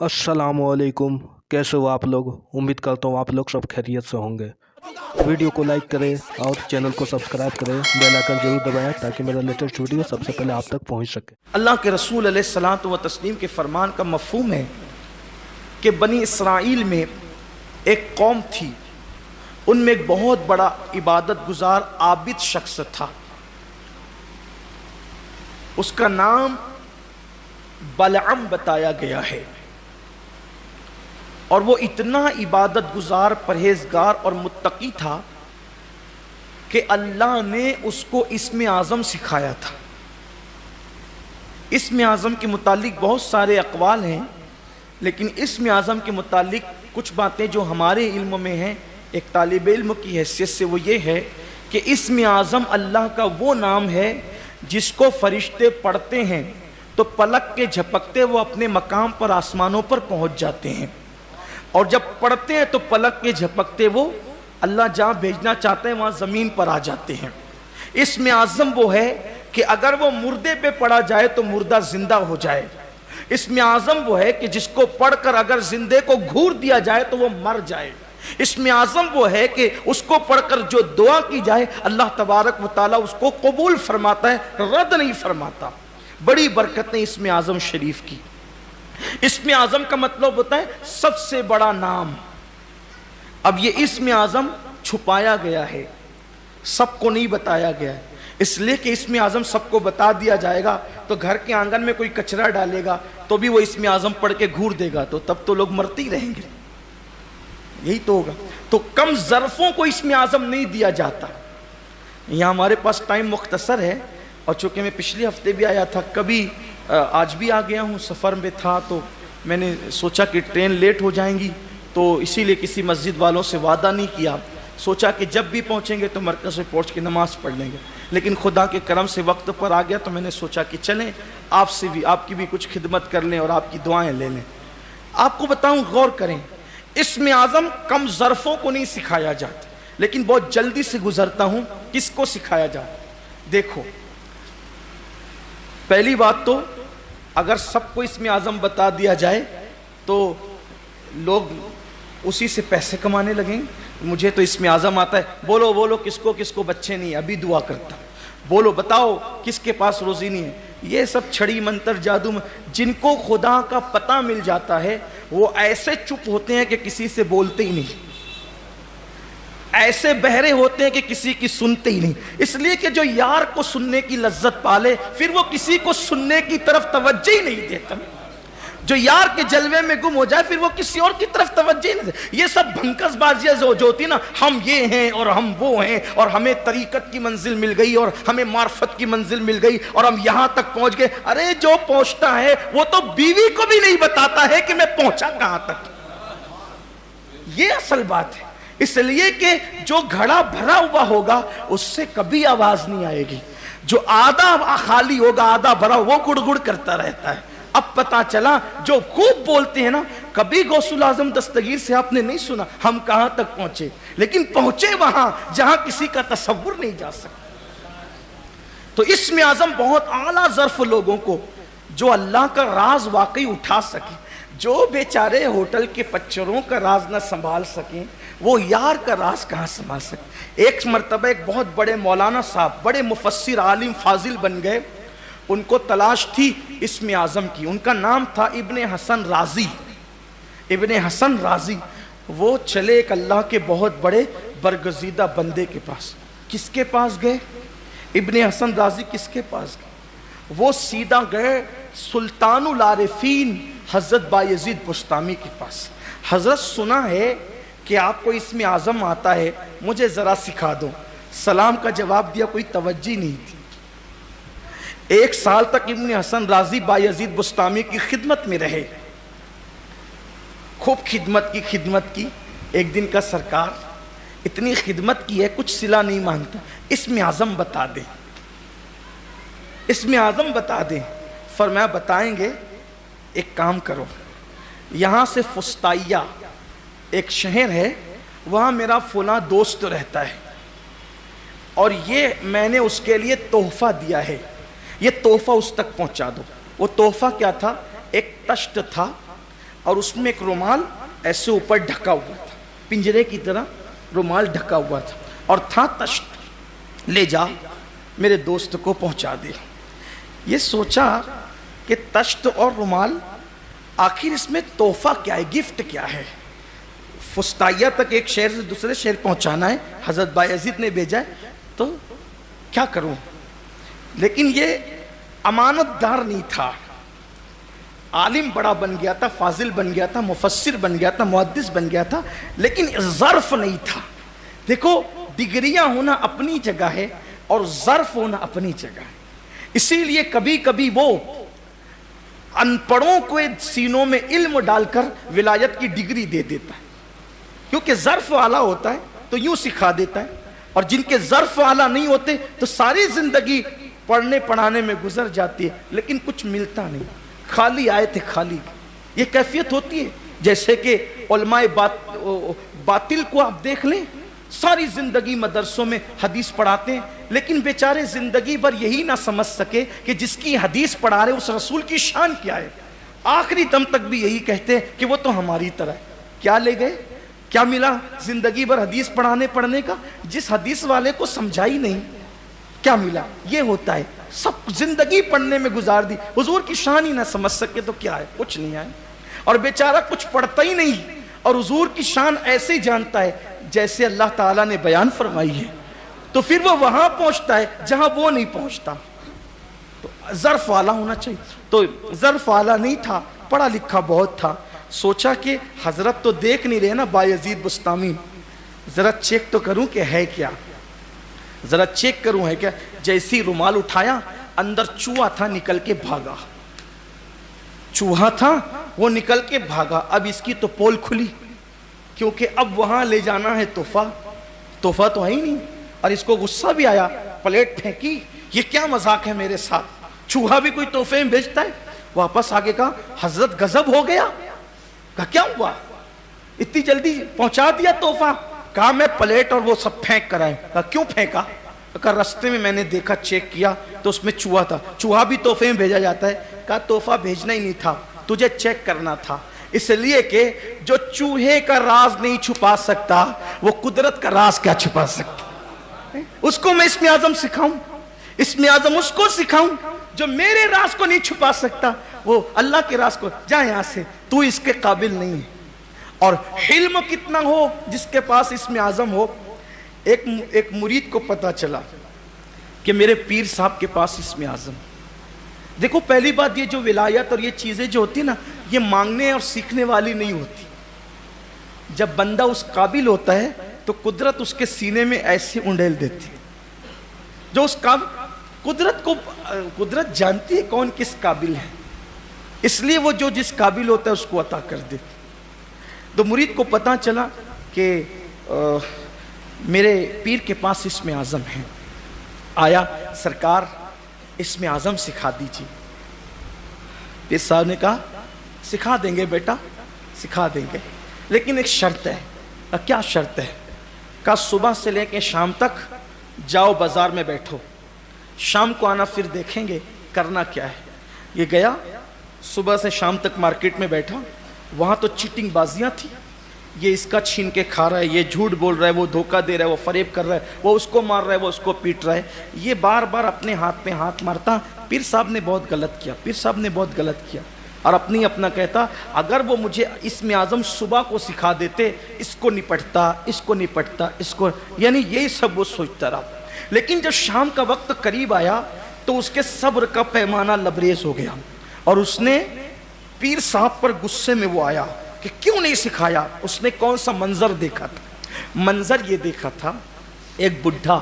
अस्सलामुअलैकुम। कैसे हो आप लोग? उम्मीद करता हूँ आप लोग सब खैरियत से होंगे। वीडियो को लाइक करें और चैनल को सब्सक्राइब करें, बेल आइकन जरूर दबाएं ताकि मेरा लेटेस्ट वीडियो सबसे पहले आप तक पहुंच सके। अल्लाह के रसूल अलैहिस्सलातु व तस्लीम के फरमान का मफ़हूम है कि बनी इसराइल में एक कौम थी, उनमें एक बहुत बड़ा इबादत गुजार आबिद शख्स था। उसका नाम बलअम बताया गया है और वो इतना इबादत गुजार, परहेजगार और मुत्तकी था कि अल्लाह ने उसको इस्म आज़म सिखाया था। इस्म आज़म के मुतालिक बहुत सारे अक़वाल हैं, लेकिन इस्म आज़म के मुतालिक कुछ बातें जो हमारे इल्म में हैं, एक तालिब इल्म की हैसियत से, वो ये है कि इस्म आज़म अल्लाह का वो नाम है जिसको फरिश्ते पढ़ते हैं तो पलक के झपकते वो अपने मकाम पर, आसमानों पर पहुंच जाते हैं, और जब पढ़ते हैं तो पलक के झपकते वो अल्लाह जहाँ भेजना चाहते हैं वहाँ ज़मीन पर आ जाते हैं। इस्म आज़म वो है कि अगर वो मुर्दे पे पढ़ा जाए तो मुर्दा जिंदा हो जाए। इस्म आज़म वो है कि जिसको पढ़कर अगर जिंदे को घूर दिया जाए तो वो मर जाए। इस्म आज़म वो है कि उसको पढ़कर जो दुआ की जाए अल्लाह तबारक व तआला उसको कबूल फरमाता है, रद्द नहीं फरमाता। बड़ी बरकतें इस्म आज़म शरीफ की। इस्म आज़म का मतलब होता है सबसे बड़ा नाम। अब ये इस्म आज़म छुपाया गया है, सबको नहीं बताया गया है, इसलिए कि इस्म आज़म सबको बता दिया जाएगा तो घर के आंगन में कोई कचरा डालेगा तो भी वो इस्म आज़म पढ़ के घूर देगा, तो तब तो लोग मरते ही रहेंगे। यही तो होगा। तो कम ज़र्फ़ों को इस्म आज़म नहीं दिया जाता। यहाँ हमारे पास टाइम मुख्तसर है और चूँकि मैं पिछले हफ्ते भी आया था, कभी आज भी आ गया हूँ, सफ़र में था तो मैंने सोचा कि ट्रेन लेट हो जाएंगी, तो इसीलिए किसी मस्जिद वालों से वादा नहीं किया। सोचा कि जब भी पहुँचेंगे तो मरकज़ में पहुँच के नमाज़ पढ़ लेंगे, लेकिन खुदा के करम से वक्त पर आ गया तो मैंने सोचा कि चलें आपसे भी, आपकी भी कुछ खिदमत कर लें और आपकी दुआएँ ले लें। आपको बताऊँ, गौर करें, इस्म आज़म कम ज़र्फ़ों को नहीं सिखाया जाता, लेकिन बहुत जल्दी से गुजरता हूँ किसको सिखाया जाता। देखो, पहली बात तो अगर सबको इस्म आज़म बता दिया जाए तो लोग उसी से पैसे कमाने लगेंगे। मुझे तो इस्म आज़म आता है, बोलो बोलो किसको किसको बच्चे नहीं, अभी दुआ करता हूँ, बोलो बताओ किसके पास रोज़ी नहीं है। ये सब छड़ी मंतर जादू में जिनको खुदा का पता मिल जाता है वो ऐसे चुप होते हैं कि किसी से बोलते ही नहीं, ऐसे बहरे होते हैं कि किसी की सुनते ही नहीं। इसलिए कि जो यार को सुनने की लज्जत पाले फिर वो किसी को सुनने की तरफ तवज्जो ही नहीं देता। जो यार के जलवे में गुम हो जाए फिर वो किसी और की तरफ तवज्जो ही नहीं देता। ये सब भंकसबाजियां जो होती ना, हम ये हैं और हम वो हैं और हमें तरीकत की मंजिल मिल गई और हमें मार्फत की मंजिल मिल गई और हम यहां तक पहुंच गए। अरे जो पहुंचता है वो तो बीवी को भी नहीं बताता है कि मैं पहुंचा कहां तक। ये असल बात है। इसलिए कि जो घड़ा भरा हुआ होगा उससे कभी आवाज नहीं आएगी, जो आधा खाली होगा आधा भरा वो गुड़गुड़ करता रहता है। अब पता चला जो खूब बोलते हैं ना, कभी गौसुल आजम दस्तगीर से आपने नहीं सुना हम कहां तक पहुंचे, लेकिन पहुंचे वहां जहां किसी का तसव्वुर नहीं जा सकता। तो इस्म आजम बहुत आला ज़र्फ लोगों को जो अल्लाह का राज वाकई उठा सके, जो बेचारे होटल के पच्चरों का राज ना संभाल सकें वो यार का राज कहाँ संभाल सके। एक मरतबा एक बहुत बड़े मौलाना साहब, बड़े मुफस्सिर आलिम फाजिल बन गए, उनको तलाश थी इस्म आज़म की। उनका नाम था इब्ने हसन राजी। इब्ने हसन राजी वो चले एक अल्लाह के बहुत बड़े बरगजीदा बंदे के पास। किसके पास गए? इब्ने हसन राजी किसके पास गए? वो सीधा गए सुल्तानुल आरिफीन हज़रत बायज़ीद बुस्तामी के पास। हज़रत, सुना है कि आपको इस्म आज़म आता है, मुझे ज़रा सिखा दो। सलाम का जवाब दिया, कोई तवज्जो नहीं थी। 1 साल तक इब्ने हसन राजी बायज़ीद बुस्तामी की खिदमत में रहे, खूब खिदमत की। एक दिन का सरकार इतनी खिदमत की है कुछ सिला नहीं मांगता, इस्म आज़म बता दे, इस्म आज़म बता दे। फरमाया बताएंगे, एक काम करो, यहाँ से फुस्ताइया एक शहर है, वहाँ मेरा फुला दोस्त रहता है और ये मैंने उसके लिए तोहफा दिया है, ये तोहफा उस तक पहुँचा दो। वो तोहफा क्या था? एक तश्त था, اور اس میں ایک رومال ایسے اوپر ڈھکا ہوا تھا، پنجرے کی طرح رومال ڈھکا ہوا تھا، اور تھا تشت، لے جا میرے دوست کو پہنچا دے۔ یہ سوچا کہ تشت اور رومال، آخر اس میں تحفہ کیا ہے، گفٹ کیا ہے؟ فستائیہ تک ایک شہر سے دوسرے شہر پہنچانا ہے، حضرت بایزید نے بھیجا ہے، تو کیا کروں؟ لیکن یہ امانت دار نہیں تھا، عالم بڑا بن گیا تھا، فاضل بن گیا تھا، مفسر بن گیا تھا، محدث بن گیا تھا، لیکن ظرف نہیں تھا۔ دیکھو ڈگریاں ہونا اپنی جگہ ہے اور ظرف ہونا اپنی جگہ ہے، اسی لیے کبھی کبھی وہ ان پڑھوں کو سینوں میں علم ڈال کر ولایت کی ڈگری دے دیتا ہے، کیونکہ ظرف والا ہوتا ہے تو یوں سکھا دیتا ہے، اور جن کے ظرف والا نہیں ہوتے تو ساری زندگی پڑھنے پڑھانے میں گزر جاتی ہے، لیکن کچھ ملتا نہیں، خالی آئے تھے خالی۔ یہ کیفیت ہوتی ہے، جیسے کہ علماء باطل کو آپ دیکھ لیں، ساری زندگی مدرسوں میں حدیث پڑھاتے ہیں، لیکن بیچارے زندگی بھر یہی نہ سمجھ سکے کہ جس کی حدیث پڑھا رہے اس رسول کی شان کیا ہے، آخری دم تک بھی یہی کہتے ہیں کہ وہ تو ہماری طرح ہے۔ کیا لے گئے؟ کیا ملا زندگی بھر حدیث پڑھنے کا؟ جس حدیث والے کو سمجھائی نہیں، کیا ملا؟ یہ ہوتا ہے، سب زندگی پڑھنے میں گزار دی، حضور کی شان ہی نہ سمجھ سکے تو کیا ہے؟ کچھ نہیں ہے، اور بیچارہ کچھ پڑھتا ہی نہیں اور حضور کی شان ایسے ہی جانتا ہے جیسے اللہ تعالیٰ نے بیان فرمائی ہے، تو پھر وہ وہاں پہنچتا ہے جہاں وہ نہیں پہنچتا۔ تو ظرف والا ہونا چاہیے، تو ظرف والا نہیں تھا، پڑھا لکھا بہت تھا، سوچا کہ حضرت تو دیکھ نہیں رہے نا بایزید بستامی، ذرا چیک تو کروں کہ ہے کیا، ذرا چیک کروں ہے کیا۔ جیسی رومال اٹھایا، اندر چوہا تھا، نکل کے بھاگا، چوہا تھا وہ نکل کے بھاگا۔ اب اس کی تو پول کھلی، کیونکہ اب وہاں لے جانا ہے تحفہ تو ہے ہی نہیں، اور اس کو غصہ بھی آیا، پلیٹ پھینکی، یہ کیا مذاق ہے میرے ساتھ، چوہا بھی کوئی تحفے میں بھیجتا ہے؟ واپس آگے کہا حضرت غضب ہو گیا، کہا کیا ہوا، اتنی جلدی پہنچا دیا تحفہ؟ کہا میں پلیٹ اور وہ سب پھینک کر آئے۔ کہا کیوں پھینکا؟ کہا رستے میں میں نے دیکھا، چیک کیا تو اس میں چوہا تھا، چوہا بھی تحفے میں بھیجا جاتا ہے؟ کہا تحفہ بھیجنا ہی نہیں تھا، تجھے چیک کرنا تھا، اس لیے کہ جو چوہے کا راز نہیں چھپا سکتا وہ قدرت کا راز کیا چھپا سکتا؟ اس کو میں اسم اعظم سکھاؤں، اسم اعظم اس کو سکھاؤں جو میرے راز کو نہیں چھپا سکتا، وہ اللہ کے راز کو، جا یہاں سے، تو اس کے قابل نہیں ہے۔ اور علم کتنا ہو جس کے پاس اسم اعظم ہو۔ ایک مرید کو پتا چلا کہ میرے پیر صاحب کے پاس اسم اعظم۔ دیکھو پہلی بات، یہ جو ولایت اور یہ چیزیں جو ہوتی نا، یہ مانگنے اور سیکھنے والی نہیں ہوتی۔ جب بندہ اس قابل ہوتا ہے تو قدرت اس کے سینے میں ایسے انڈیل دیتی ہے، جو اس قدرت جانتی ہے کون کس قابل ہے، اس لیے وہ جو جس قابل ہوتا ہے اس کو عطا کر دیتی۔ تو مرید کو پتا چلا کہ میرے پیر کے پاس اسم اعظم ہے، آیا، سرکار اسم اعظم سکھا دیجیے۔ پیر صاحب نے کہا سکھا دیں گے بیٹا، سکھا دیں گے، لیکن ایک شرط ہے۔ کیا شرط ہے؟ کہا صبح سے لے کے شام تک جاؤ بازار میں بیٹھو، شام کو آنا، پھر دیکھیں گے کرنا کیا ہے۔ یہ گیا، صبح سے شام تک مارکیٹ میں بیٹھا، وہاں تو چیٹنگ بازیاں تھی، یہ اس کا چھین کے کھا رہا ہے، یہ جھوٹ بول رہا ہے، وہ دھوکہ دے رہا ہے، وہ فریب کر رہا ہے، وہ اس کو مار رہا ہے، وہ اس کو پیٹ رہا ہے، یہ بار بار اپنے ہاتھ پہ ہاتھ مارتا۔ پیر صاحب نے بہت غلط کیا، پیر صاحب نے بہت غلط کیا، اور اپنا کہتا اگر وہ مجھے اسم اعظم صبح کو سکھا دیتے، اس کو نپٹتا، اس کو نپٹتا، اس کو، یعنی یہی سب وہ سوچتا رہا۔ لیکن جب شام کا وقت قریب آیا تو اس کے صبر کا پیمانہ لبریز ہو گیا، اور اس نے پیر صاحب پر غصے میں وہ آیا کہ کیوں نہیں سکھایا۔ اس نے کون سا منظر دیکھا تھا؟ منظر یہ دیکھا تھا، ایک بڈھا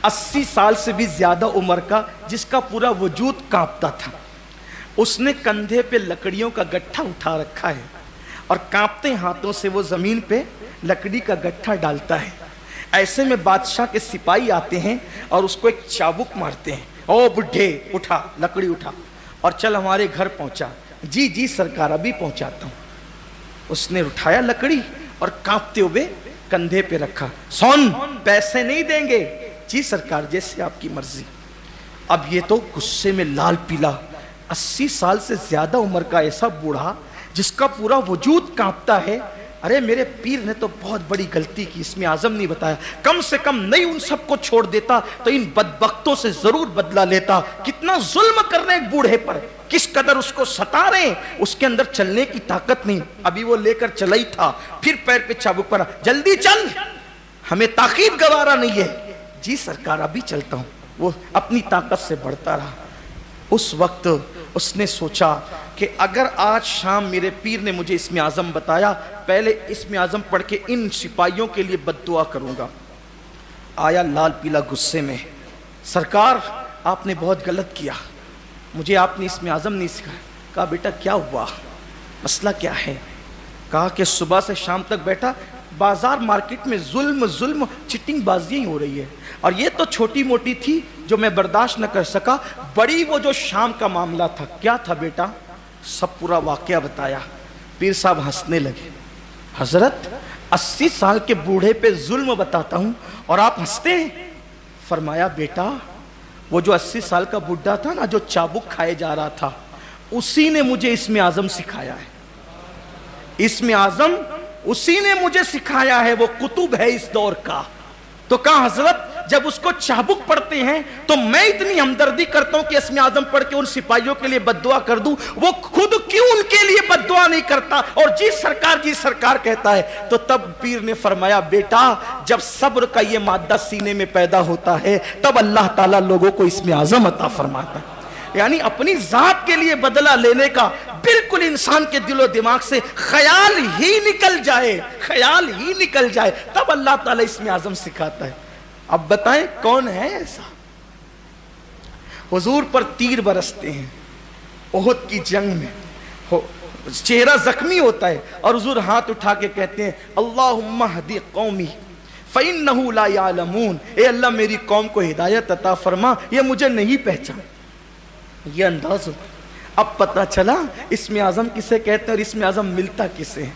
80 سال سے بھی زیادہ عمر کا، جس کا پورا وجود کانپتا تھا، اس نے کندھے پہ لکڑیوں کا گٹھا اٹھا رکھا ہے، اور کانپتے ہاتھوں سے وہ زمین پہ لکڑی کا گٹھا ڈالتا ہے۔ ایسے میں بادشاہ کے سپاہی آتے ہیں اور اس کو ایک چابک مارتے ہیں، او بڈھے اٹھا، لکڑی اٹھا اور چل ہمارے گھر پہنچا۔ جی جی سرکار ابھی پہنچاتا ہوں۔ اس نے اٹھایا لکڑی اور کانپتے ہوئے کندھے پہ رکھا، سون پیسے نہیں دیں گے؟ جی سرکار جیسے آپ کی مرضی۔ اب یہ تو غصے میں لال پیلا، 80 साल से ज्यादा उम्र का ऐसा बूढ़ा जिसका पूरा वजूद कांपता है। अरे मेरे पीर ने तो बहुत बड़ी गलती की, इसमें आजम नहीं बताया। कम से कम नहीं उन सबको छोड़ देता तो इन बदबख्तों से जरूर बदला लेता। कितना जुल्म कर रहे हैं एक बूढ़े पर, किस कदर उसको सता रहे हैं, उसके अंदर चलने की ताकत नहीं। अभी वो लेकर चला ही था, फिर पैर पे चाबुक पड़ा, जल्दी चल, हमें ताकीद गवारा नहीं है। जी सरकार अभी चलता हूं। वो अपनी ताकत से बढ़ता रहा। उस वक्त उसने सोचा कि अगर आज शाम मेरे पीर ने मुझे इसमें आजम बताया, पहले इसमें आजम पढ़ के इन सिपाहियों के लिए बद्दुआ करूंगा। आया लाल पीला गुस्से में, सरकार आपने बहुत गलत किया, मुझे आपने इसमें आजम नहीं सिखाया। कहा बेटा क्या हुआ, मसला क्या है? कहा कि सुबह से शाम तक बैठा, बाजार मार्केट में जुल्म चिटिंग बाजी हो रही है, और ये तो छोटी मोटी थी जो मैं बर्दाश्त न कर सका, बड़ी वो जो शाम का मामला था। क्या था बेटा? सब पूरा वाकया बताया। पीर साहब हंसने लगे। हजरत 80 साल के बूढ़े पे जुल्म बताता हूं और आप हंसते हैं? फरमाया बेटा वो जो 80 साल का बुढ़ा था ना, जो चाबुक खाए जा रहा था, उसी ने मुझे इसमें आजम सिखाया है। इसमें आजम उसी ने मुझे सिखाया है, वो कुतुब है इस दौर का। तो कहा हजरत जब उसको चाबुक पढ़ते हैं तो मैं इतनी हमदर्दी करता हूं कि इसमें आजम पढ़ के उन सिपाहियों के लिए बद्दुआ कर दूं, वो खुद क्यों उनके लिए बद्दुआ नहीं करता और जी सरकार कहता है? तो तब पीर ने फरमाया बेटा जब सब्र का ये मादा सीने में पैदा होता है तब अल्लाह ताला लोगों को इसमें आजम अता फरमाता है। यानी अपनी जात के लिए बदला लेने का बिल्कुल इंसान के दिलो दिमाग से ख्याल ही निकल जाए, तब अल्लाह ताला इसमें आजम सिखाता है। अब बताएं कौन है ऐसा? हुजूर पर तीर बरसते हैं ओहद की जंग में, चेहरा जख्मी होता है और हुजूर हाथ उठा के कहते हैं अल्लाहुम्मा हदी कौमी फइन्नहु ला यालमून, ए अल्लाह मेरी कौम को हिदायत अता फरमा, ये मुझे नहीं पहचान। ये अंदाज होता। अब पता चला इसमें आजम किसे कहते हैं और इसमें आजम मिलता किसे है।